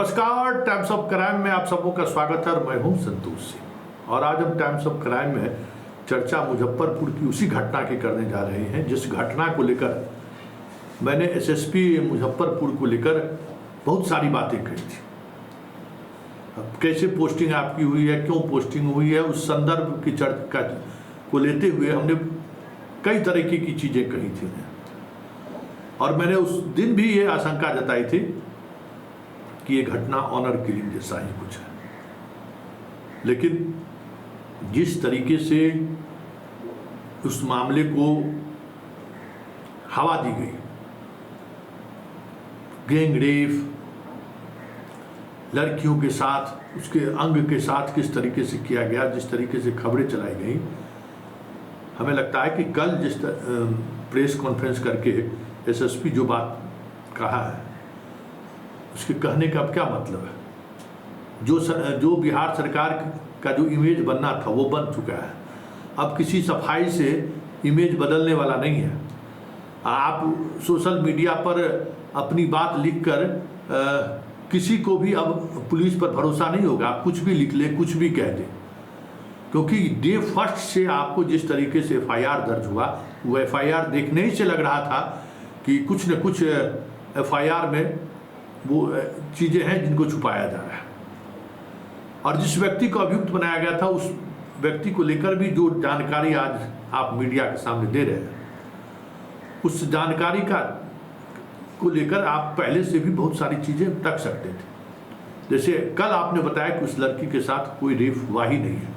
नमस्कार, times of crime में आप सबों का स्वागत है और मैं हूं संतोष सिंह। और आज हम टाइम्स ऑफ क्राइम में चर्चा मुजफ्फरपुर की उसी घटना की करने जा रहे हैं जिस घटना को लेकर मैंने एसएसपी मुजफ्फरपुर को लेकर बहुत सारी बातें कही थी। अब कैसे पोस्टिंग आपकी हुई है, क्यों पोस्टिंग हुई है, उस संदर्भ की चर्चा को लेते हुए हमने कई तरीके की चीज़ें कही थी और मैंने उस दिन भी ये आशंका जताई थी कि ये घटना ऑनर किलिंग जैसा ही कुछ है। लेकिन जिस तरीके से उस मामले को हवा दी गई, गैंग रेप, लड़कियों के साथ उसके अंग के साथ किस तरीके से किया गया, जिस तरीके से खबरें चलाई गई, हमें लगता है कि कल जिस प्रेस कॉन्फ्रेंस करके एसएसपी जो बात कहा है उसके कहने का अब क्या मतलब है। जो बिहार सरकार का जो इमेज बनना था वो बन चुका है। अब किसी सफाई से इमेज बदलने वाला नहीं है। आप सोशल मीडिया पर अपनी बात लिखकर किसी को भी अब पुलिस पर भरोसा नहीं होगा। आप कुछ भी लिख ले, कुछ भी कह दे, क्योंकि डे फर्स्ट से आपको जिस तरीके से एफआईआर दर्ज हुआ, वो एफआईआर देखने ही से लग रहा था कि कुछ न कुछ एफआईआर में वो चीज़ें हैं जिनको छुपाया जा रहा है। और जिस व्यक्ति को अभियुक्त बनाया गया था उस व्यक्ति को लेकर भी जो जानकारी आज आप मीडिया के सामने दे रहे हैं, उस जानकारी को लेकर आप पहले से भी बहुत सारी चीज़ें रख सकते थे। जैसे कल आपने बताया कि उस लड़की के साथ कोई रेप हुआ ही नहीं है,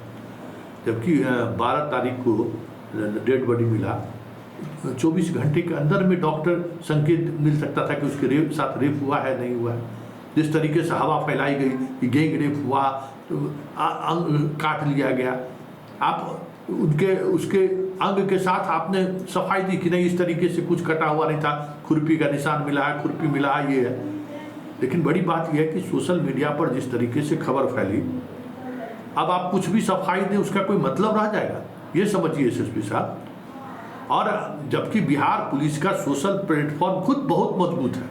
जबकि 12 तारीख को डेड बॉडी मिला। 24 घंटे के अंदर में डॉक्टर संकेत मिल सकता था कि उसके साथ रेप हुआ है, नहीं हुआ है। जिस तरीके से हवा फैलाई गई कि गैंग रेप हुआ, अंग काट लिया गया, आप उसके अंग के साथ आपने सफाई दी कि नहीं, इस तरीके से कुछ कटा हुआ नहीं था, खुरपी का निशान मिला है, खुरपी मिला है, ये है। लेकिन बड़ी बात यह है कि सोशल मीडिया पर जिस तरीके से खबर फैली, अब आप कुछ भी सफाई दें उसका कोई मतलब रह जाएगा, ये समझिए एसएसपी साहब। और जबकि बिहार पुलिस का सोशल प्लेटफॉर्म खुद बहुत मजबूत है,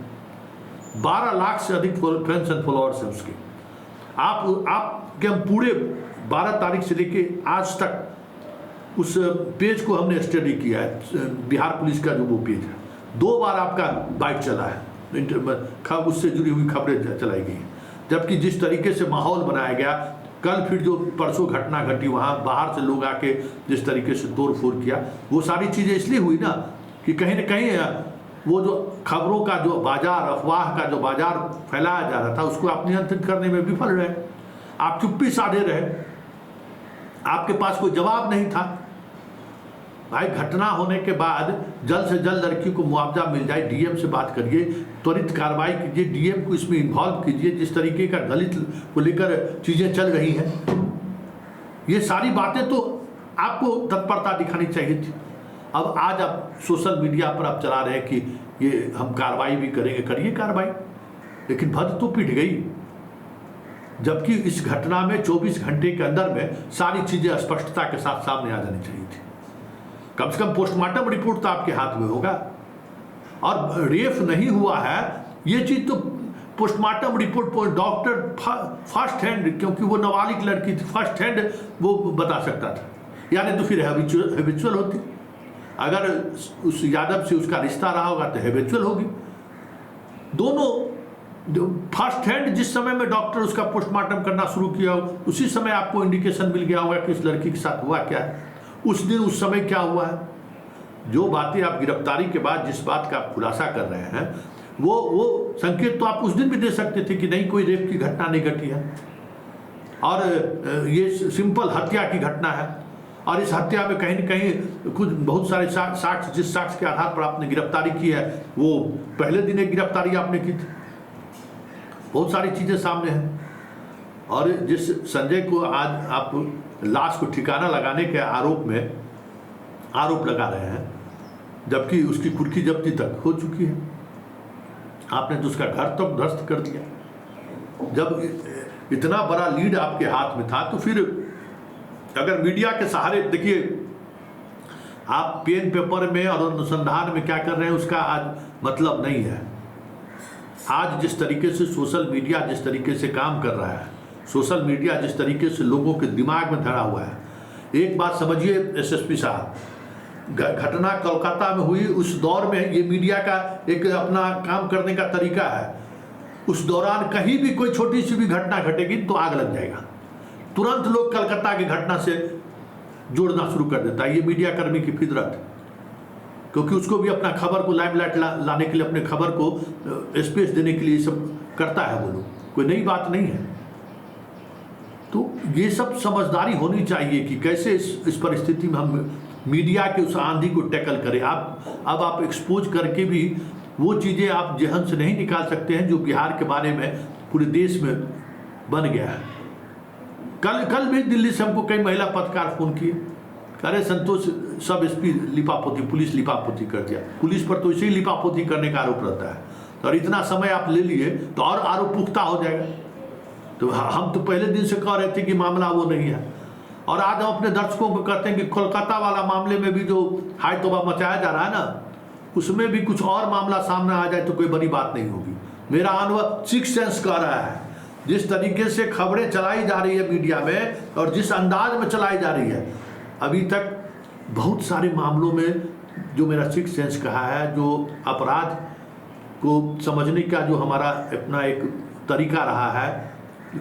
12 लाख से अधिक फ्रेंड्स एंड फॉलोअर्स है उसके। आपके हम पूरे 12 तारीख से लेके आज तक उस पेज को हमने स्टडी किया है। बिहार पुलिस का जो वो पेज है, 2 बार आपका बाइट चला है, उससे जुड़ी हुई खबरें चलाई गई। जबकि जिस तरीके से माहौल बनाया गया, कल फिर जो परसों घटना घटी, वहाँ बाहर से लोग आके जिस तरीके से तोड़ फोड़ किया, वो सारी चीज़ें इसलिए हुई ना कि कहीं न कहीं वो जो खबरों का जो बाजार, अफवाह का जो बाजार फैलाया जा रहा था, उसको आप नियंत्रित करने में विफल रहे। आप चुप्पी साधे रहे, आपके पास कोई जवाब नहीं था। भाई, घटना होने के बाद जल्द से जल्द लड़की को मुआवजा मिल जाए, डीएम से बात करिए, त्वरित कार्रवाई कीजिए, डीएम को इसमें इन्वॉल्व कीजिए। जिस तरीके का दलित को लेकर चीज़ें चल रही हैं, ये सारी बातें तो आपको तत्परता दिखानी चाहिए थी। अब आज आप सोशल मीडिया पर आप चला रहे हैं कि ये हम कार्रवाई भी करेंगे, करिए कार्रवाई, लेकिन भद तो पिट गई। जबकि इस घटना में 24 घंटे के अंदर में सारी चीज़ें स्पष्टता के साथ सामने आ जानी चाहिए थी। कम से कम पोस्टमार्टम रिपोर्ट तो आपके हाथ में होगा। और रेप नहीं हुआ है ये चीज़ तो पोस्टमार्टम रिपोर्ट पर डॉक्टर फर्स्ट हैंड, क्योंकि वो नाबालिग लड़की थी, फर्स्ट हैंड वो बता सकता था। यानी तो फिर हैबिचुअल होती, अगर उस यादव से उसका रिश्ता रहा होगा तो हैबिचुअल होगी। दोनों फर्स्ट हैंड जिस समय में डॉक्टर उसका पोस्टमार्टम करना शुरू किया हो, उसी समय आपको इंडिकेशन मिल गया होगा कि इस लड़की के साथ हुआ क्या है, उस दिन उस समय क्या हुआ है। जो बातें आप गिरफ्तारी के बाद जिस बात का आप खुलासा कर रहे हैं, वो संकेत तो आप उस दिन भी दे सकते थे कि नहीं, कोई रेप की घटना नहीं घटी है और ये सिंपल हत्या की घटना है। और इस हत्या में कहीं न कहीं कुछ बहुत सारे साक्ष्य, जिस साक्ष्य के आधार पर आपने गिरफ्तारी की है, वो पहले दिन एक गिरफ्तारी आपने की थी। बहुत सारी चीज़ें सामने हैं। और जिस संजय को आज आप लाश को ठिकाना लगाने के आरोप लगा रहे हैं, जबकि उसकी कुर्की जब्ती तक हो चुकी है, आपने तो उसका घर तक ध्वस्त कर दिया। जब इतना बड़ा लीड आपके हाथ में था, तो फिर अगर मीडिया के सहारे, देखिए आप पेन पेपर में और अनुसंधान में क्या कर रहे हैं उसका आज मतलब नहीं है। आज जिस तरीके से सोशल मीडिया जिस तरीके से काम कर रहा है, सोशल मीडिया जिस तरीके से लोगों के दिमाग में धरा हुआ है, एक बात समझिए एसएसपी साहब, घटना कोलकाता में हुई उस दौर में ये मीडिया का एक अपना काम करने का तरीका है। उस दौरान कहीं भी कोई छोटी सी भी घटना घटेगी तो आग लग जाएगा, तुरंत लोग कलकत्ता की घटना से जोड़ना शुरू कर देता है। ये मीडिया कर्मी की फितरत, क्योंकि उसको भी अपना खबर को लाइमलाइट लाने के लिए, अपने खबर को स्पेस देने के लिए सब करता है वो लोग, कोई नई बात नहीं है। तो ये सब समझदारी होनी चाहिए कि कैसे इस परिस्थिति में हम मीडिया के उस आंधी को टैकल करें। अब आप एक्सपोज करके भी वो चीज़ें आप जहन से नहीं निकाल सकते हैं जो बिहार के बारे में पूरे देश में बन गया है। कल भी दिल्ली से हमको कई महिला पत्रकार फोन किए, अरे संतोष सब एसपी लिपापोती, पुलिस लिपापोती कर दिया। पुलिस पर तो इसे ही लिपापोती करने का आरोप रहता है, और इतना समय आप ले लिए तो और आरोप पुख्ता हो जाएगा। तो हम तो पहले दिन से कह रहे थे कि मामला वो नहीं है, और आज हम अपने दर्शकों को कहते हैं कि कोलकाता वाला मामले में भी जो हाय तौबा मचाया जा रहा है ना, उसमें भी कुछ और मामला सामने आ जाए तो कोई बड़ी बात नहीं होगी। मेरा अनुभव सिक्स सेंस कह रहा है, जिस तरीके से खबरें चलाई जा रही है मीडिया में और जिस अंदाज में चलाई जा रही है, अभी तक बहुत सारे मामलों में जो मेरा सिक्स सेंस कहा है, जो अपराध को समझने का जो हमारा अपना एक तरीका रहा है,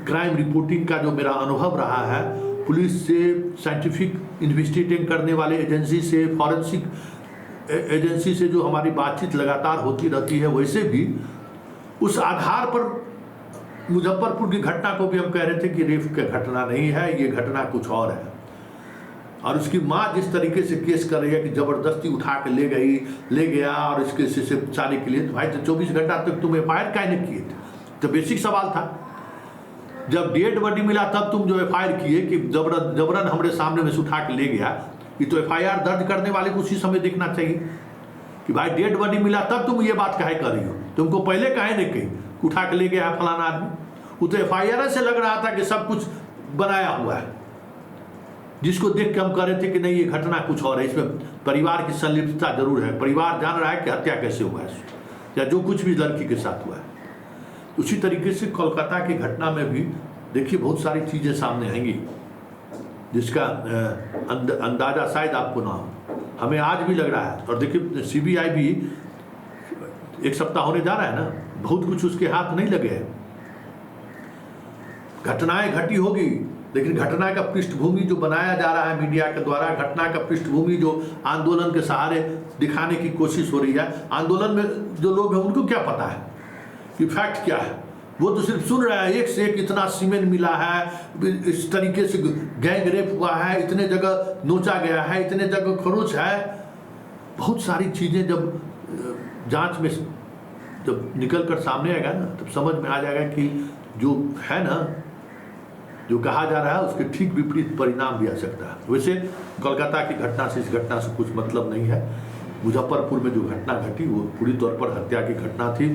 क्राइम रिपोर्टिंग का जो मेरा अनुभव रहा है, पुलिस से, साइंटिफिक इन्वेस्टिगेटिंग करने वाले एजेंसी से, फॉरेंसिक एजेंसी से जो हमारी बातचीत लगातार होती रहती है, वैसे भी उस आधार पर मुजफ्फरपुर की घटना को भी हम कह रहे थे कि रेप की घटना नहीं है, ये घटना कुछ और है। और उसकी माँ जिस तरीके से केस कर रही है कि जबरदस्ती उठा के ले गया और इस केस से बचाने के लिए, तो भाई तो 24 घंटा तक तुम एफआईआर काहे नहीं किए थे? तो बेसिक सवाल था। जब डेड बॉडी मिला तब तुम जो एफआईआर किए कि जबरन हमारे सामने में से उठा के ले गया, ये तो एफआईआर दर्ज करने वाले को उसी समय देखना चाहिए कि भाई डेड बॉडी मिला तब तुम ये बात काहे कर रही हो, तुमको पहले काहे नहीं कही उठा के ले गया फलाना आदमी? वो तो एफआईआर से लग रहा था कि सब कुछ बनाया हुआ है, जिसको देख के हम कह रहे थे कि नहीं ये घटना कुछ और है, इसमें परिवार की संलिप्तता जरूर है, परिवार जान रहा है कि हत्या कैसे हुआ है या जो कुछ भी लड़की के साथ हुआ है। उसी तरीके से कोलकाता की घटना में भी देखिए बहुत सारी चीज़ें सामने आएंगी जिसका अंदाजा शायद आपको ना हो, हमें आज भी लग रहा है। और देखिए सीबीआई भी एक सप्ताह होने जा रहा है ना, बहुत कुछ उसके हाथ नहीं लगे हैं। घटनाएं घटी होगी, लेकिन घटना का पृष्ठभूमि जो बनाया जा रहा है मीडिया के द्वारा, घटना का पृष्ठभूमि जो आंदोलन के सहारे दिखाने की कोशिश हो रही है, आंदोलन में जो लोग हैं उनको क्या पता है कि फैक्ट क्या है? वो तो सिर्फ सुन रहा है, एक से एक इतना सीमेंट मिला है, इस तरीके से गैंग रेप हुआ है, इतने जगह नोचा गया है, इतने जगह खरोच है। बहुत सारी चीज़ें जब जांच में जब निकल कर सामने आएगा ना, तब समझ में आ जाएगा कि जो है ना, जो कहा जा रहा है उसके ठीक विपरीत परिणाम भी आ सकता है। वैसे कोलकाता की घटना से, इस घटना से कुछ मतलब नहीं है। मुजफ्फरपुर में जो घटना घटी वो पूरी तौर पर हत्या की घटना थी,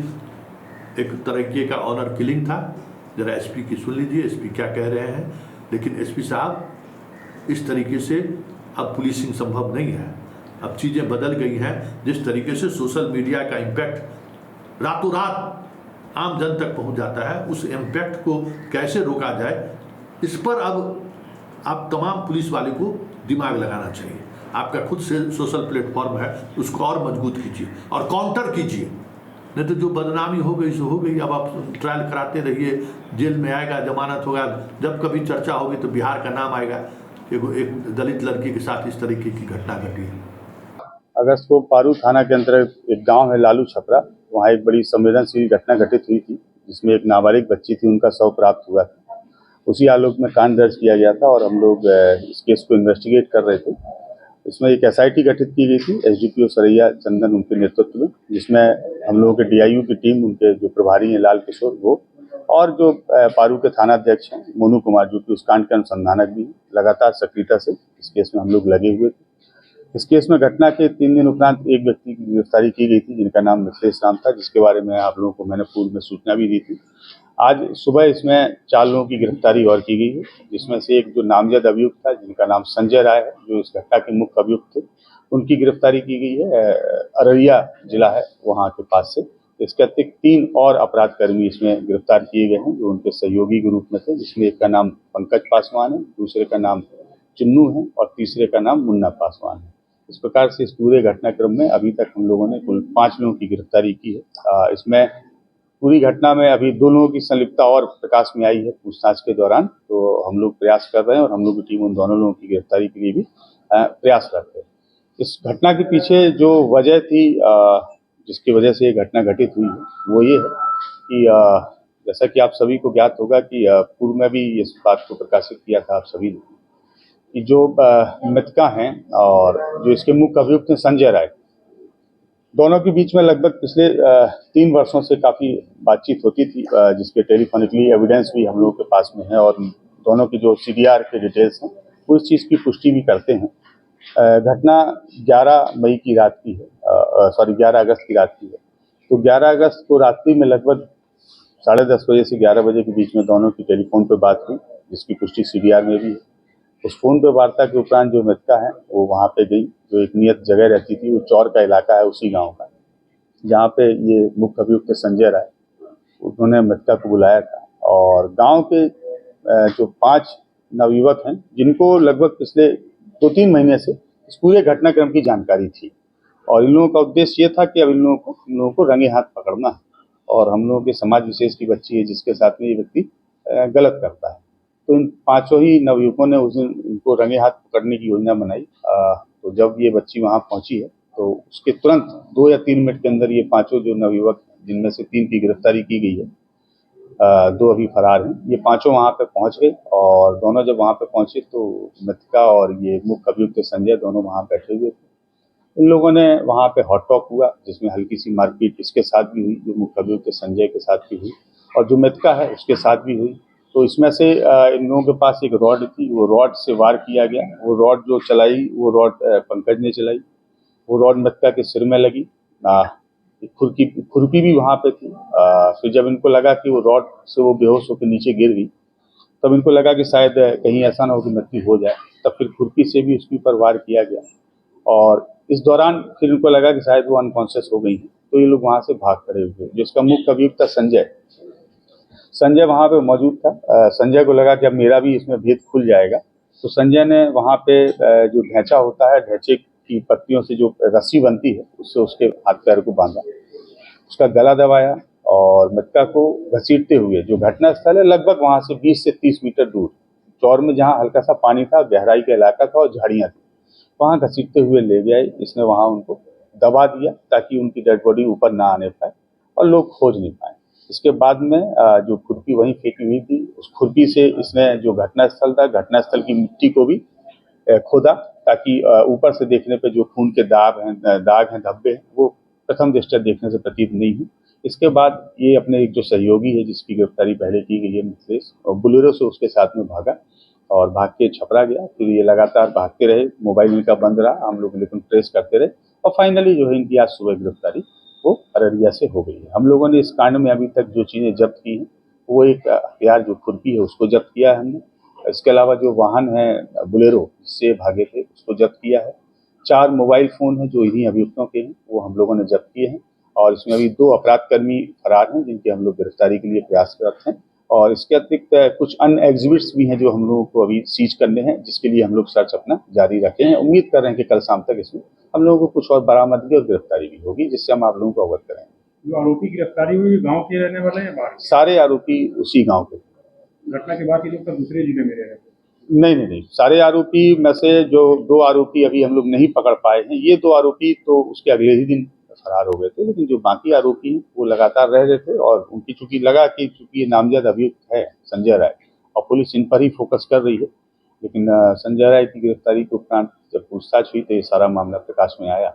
एक तरीके का ऑनर किलिंग था। जरा एसपी की सुन लीजिए, एसपी क्या कह रहे हैं। लेकिन एसपी साहब, इस तरीके से अब पुलिसिंग संभव नहीं है, अब चीज़ें बदल गई हैं। जिस तरीके से सोशल मीडिया का इम्पैक्ट रातों रात आम जन तक पहुंच जाता है, उस इम्पैक्ट को कैसे रोका जाए, इस पर अब आप तमाम पुलिस वाले को दिमाग लगाना चाहिए। आपका खुद से सोशल प्लेटफॉर्म है, उसको और मजबूत कीजिए और काउंटर कीजिए। नहीं तो जो बदनामी हो गई सो हो गई, अब आप ट्रायल कराते रहिए, जेल में आएगा, जमानत होगा, जब कभी चर्चा होगी तो बिहार का नाम आएगा। एक दलित लड़की के साथ इस तरीके की घटना घटी है। अगस्त को पारू थाना के अंतर्गत एक गांव है लालू छपरा, वहाँ एक बड़ी संवेदनशील घटना घटित हुई थी, जिसमें एक नाबालिग बच्ची थी, उनका शव प्राप्त हुआ था। उसी आलोक में कांड दर्ज किया गया था और हम लोग इस केस को इन्वेस्टिगेट कर रहे थे। इसमें एक एसआईटी गठित की गई थी, एसडीपीओ सरैया चंदन उनके नेतृत्व में, जिसमें हम लोगों के डीआईयू की टीम, उनके जो प्रभारी हैं लाल किशोर वो, और जो पारू के थाना अध्यक्ष हैं मोनू कुमार, जो कि उस कांड के अनुसंधानक भी लगातार सक्रियता से इस केस में हम लोग लगे हुए थे। इस केस में घटना के 3 दिन उपरांत एक व्यक्ति की गिरफ्तारी की गई थी, जिनका नाम मिथिलेश राम था, जिसके बारे में आप लोगों को मैंने पूर्व में सूचना भी दी थी। आज सुबह इसमें 4 लोगों की गिरफ्तारी और की गई है, जिसमें से एक जो नामजद अभियुक्त था, जिनका नाम संजय राय है, जो इस घटना के मुख्य अभियुक्त थे, उनकी गिरफ्तारी की गई है। अररिया जिला है वहाँ के पास से, इसके अतिरिक्त 3 और अपराधकर्मी इसमें गिरफ्तार किए गए हैं जो उनके सहयोगी के रूप में थे, जिसमें एक का नाम पंकज पासवान है, दूसरे का नाम चुन्नू है और तीसरे का नाम मुन्ना पासवान है। इस प्रकार से इस पूरे घटनाक्रम में अभी तक हम लोगों ने कुल 5 लोगों की गिरफ्तारी की है। इसमें पूरी घटना में अभी 2 लोगों की संलिप्तता और प्रकाश में आई है पूछताछ के दौरान, तो हम लोग प्रयास कर रहे हैं और हम लोग की टीम उन दोनों लोगों की गिरफ्तारी के लिए भी प्रयासरत है। इस घटना के पीछे जो वजह थी, जिसकी वजह से ये घटना घटित हुई है, वो ये है कि जैसा कि आप सभी को ज्ञात होगा कि पूर्व में भी इस बात को प्रकाशित किया था आप सभी ने कि जो मृतका हैं और जो इसके मुख्य अभियुक्त हैं संजय राय, दोनों के बीच में लगभग पिछले 3 वर्षों से काफ़ी बातचीत होती थी, जिसके टेलीफोनिकली एविडेंस भी हम लोगों के पास में है और दोनों की जो CDR के डिटेल्स हैं वो इस चीज़ की पुष्टि भी करते हैं। घटना 11 मई की रात की है, 11 अगस्त की रात की है। तो 11 अगस्त को रात्रि में लगभग 10:30 बजे से 11 बजे के बीच में दोनों की टेलीफोन पर बात हुई, जिसकी पुष्टि CDR में भी है। उस फोन पे वार्ता के उपरांत जो मृतका है वो वहाँ पे गई, जो एक नियत जगह रहती थी, वो चौर का इलाका है उसी गांव का, जहाँ पे ये मुख्य अभियुक्त संजय राय, उन्होंने मृतका को बुलाया था। और गांव के जो 5 नवयुवक हैं जिनको लगभग पिछले 2-3 महीने से इस पूरे घटनाक्रम की जानकारी थी और इन लोगों का उद्देश्य ये था कि अब इन लोगों को रंगे हाथ पकड़ना है और हम लोगों के समाज विशेष की बच्ची है जिसके साथ में ये व्यक्ति गलत करता है। तो इन 5 ही नवयुवकों ने उस दिन इनको रंगे हाथ पकड़ने की योजना बनाई। तो जब ये बच्ची वहाँ पहुंची है तो उसके तुरंत 2 या 3 मिनट के अंदर ये 5 जो नवयुवक, जिनमें से 3 की गिरफ्तारी की गई है, 2 अभी फरार हैं, ये 5 वहाँ पे पहुंच गए और दोनों जब वहाँ पे पहुंचे तो मृतका और ये मुख्य अभियुक्त संजय दोनों वहाँ बैठे हुए थे। इन लोगों ने वहाँ पे हॉट टॉक हुआ, जिसमें हल्की सी मारपीट इसके साथ भी हुई, जो मुख्य अभियुक्त संजय के साथ भी हुई और जो मृतका है उसके साथ भी हुई। तो इसमें से इन लोगों के पास एक रॉड थी, वो रॉड से वार किया गया। वो रॉड जो चलाई वो रॉड पंकज ने चलाई, वो रॉड मृतका के सिर में लगी। खुरपी भी वहाँ पे थी। फिर जब इनको लगा कि वो रॉड से वो बेहोश होकर नीचे गिर गई, तब इनको लगा कि शायद कहीं ऐसा ना हो कि मृत्यु हो जाए, तब फिर खुरपी से भी उसके ऊपर वार किया गया और इस दौरान फिर इनको लगा कि शायद वो अनकॉन्शियस हो गई है, तो ये लोग वहाँ से भाग खड़े हुए। जिसका मुख्य अभियुक्त था संजय वहाँ पे मौजूद था। संजय को लगा कि अब मेरा भी इसमें भेद खुल जाएगा, तो संजय ने वहाँ पे जो ढैंचा होता है, ढैंचे की पत्तियों से जो रस्सी बनती है उससे उसके हाथ पैर को बांधा, उसका गला दबाया और मृतका को घसीटते हुए, जो घटना स्थल है लगभग वहाँ से 20 से 30 मीटर दूर चौर में, जहाँ हल्का सा पानी था, गहराई का इलाका था और झाड़ियाँ थी, वहाँ घसीटते हुए ले गए। इसने वहाँ उनको दबा दिया ताकि उनकी डेड बॉडी ऊपर ना आने पाए और लोग खोज नहीं पाए। इसके बाद में जो खुरपी वहीं फेंकी हुई थी, उस खुरपी से इसने जो घटनास्थल था, घटनास्थल की मिट्टी को भी खोदा ताकि ऊपर से देखने पे जो खून के दाग हैं, धब्बे हैं, वो प्रथम दृष्टया देखने से प्रतीत नहीं हुई। इसके बाद ये अपने एक जो सहयोगी है जिसकी गिरफ्तारी पहले की गई है, मिथिलेश, और बुलेरो से उसके साथ में भागा और भाग के छपरा गया। फिर ये लगातार भागते रहे, मोबाइल इनका बंद रहा, हम लोग लेकिन ट्रेस करते रहे और फाइनली जो है इनकी आज सुबह गिरफ्तारी वो अररिया से हो गई है। हम लोगों ने इस कांड में अभी तक जो चीज़ें जब्त की हैं, वो एक हथियार जो खुरपी है उसको जब्त किया है हमने। इसके अलावा जो वाहन है बुलेरो जिससे भागे थे उसको जब्त किया है। 4 मोबाइल फ़ोन हैं जो इन्हीं अभियुक्तों के हैं, वो हम लोगों ने जब्त किए हैं और इसमें अभी 2 अपराधकर्मी फरार हैं जिनकी हम लोग गिरफ्तारी के लिए प्रयासरत हैं और इसके अतिरिक्त कुछ अन्य एग्जिबिट्स भी हैं जो हम लोगों को अभी सीज करने हैं, जिसके लिए हम लोग सर्च अपना जारी रखे हैं। उम्मीद कर रहे हैं कि कल शाम तक इसमें हम लोगों को कुछ और बरामदगी और गिरफ्तारी भी होगी, जिससे हम आप लोगों को अवगत करेंगे। जो आरोपी गिरफ्तारी हुई गांव के रहने वाले हैं बाहर? सारे आरोपी उसी गांव के। घटना के बाद ये लोग दूसरे जिले में रह रहे थे? नहीं, सारे आरोपी में से जो 2 आरोपी अभी हम लोग नहीं पकड़ पाए हैं, ये 2 आरोपी तो उसके अगले ही दिन फरार हो गए थे, लेकिन जो बाकी आरोपी हैं वो लगातार रह रहे थे और उनकी चूंकि लगा कि चूंकि ये नामजद अभियुक्त है संजय राय और पुलिस इन पर ही फोकस कर रही है, लेकिन संजय राय की गिरफ्तारी के उपरांत जब पूछताछ हुई तो ये सारा मामला प्रकाश में आया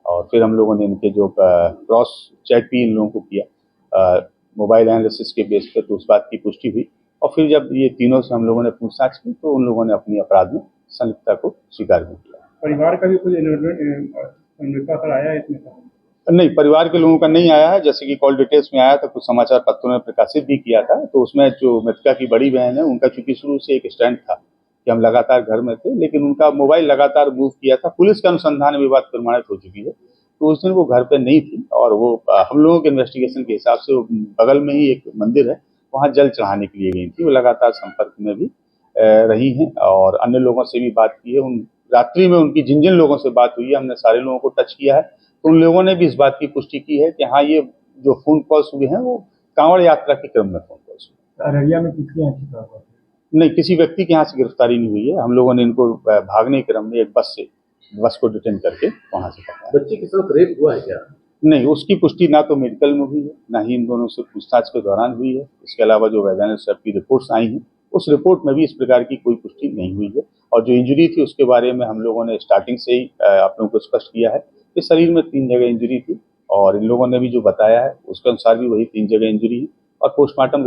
और फिर हम लोगों ने इनके जो क्रॉस चेक भी इन लोगों को किया मोबाइल एनालिसिस के बेस पे, तो उस बात की पुष्टि हुई और फिर जब ये तीनों से हम लोगों ने पूछताछ की तो उन लोगों ने अपनी अपराध में संलिप्तता को स्वीकार भी किया। परिवार का भी कुछ सर आया है इसमें? नहीं, परिवार के लोगों का नहीं आया है। जैसे कि कॉल डिटेल्स में आया था, कुछ समाचार पत्रों में प्रकाशित भी किया था, तो उसमें जो मृतका की बड़ी बहन है उनका चूंकि शुरू से एक स्टैंड था कि हम लगातार घर में थे, लेकिन उनका मोबाइल लगातार मूव किया था। पुलिस के अनुसंधान में बात प्रमाणित हो चुकी है तो उस दिन वो घर पे नहीं थी और वो हम लोगों के इन्वेस्टिगेशन के हिसाब से वो बगल में ही एक मंदिर है, वहाँ जल चढ़ाने के लिए गई थी। वो लगातार संपर्क में भी रही हैं और अन्य लोगों से भी बात की है। उन रात्रि में उनकी जिन जिन लोगों से बात हुई है, हमने सारे लोगों को टच किया है, तो उन लोगों ने भी इस बात की पुष्टि की है कि हाँ, ये जो फोन कॉल्स हुए हैं वो कांवड़ यात्रा के क्रम में फोन कॉल्स हुए। अररिया में किसके यहाँ छिपा हुआ? नहीं, किसी व्यक्ति के यहाँ से गिरफ्तारी नहीं हुई है। हम लोगों ने इनको भागने के क्रम में एक बस को डिटेन करके वहां से पकड़ा। बच्चे के साथ रेप हुआ है क्या? नहीं, उसकी पुष्टि ना तो मेडिकल में हुई है, ना ही इन दोनों से पूछताछ के दौरान हुई है। इसके अलावा जो वैधानिक स्तर की रिपोर्ट्स आई हैं, उस रिपोर्ट में भी इस प्रकार की कोई पुष्टि नहीं हुई है। और जो इंजरी थी उसके बारे में हम लोगों ने स्टार्टिंग से ही आप लोगों को स्पष्ट किया है कि शरीर में 3 जगह इंजरी थी और इन लोगों ने भी जो बताया है उसके अनुसार भी वही 3 जगह इंजरी है और पोस्टमार्टम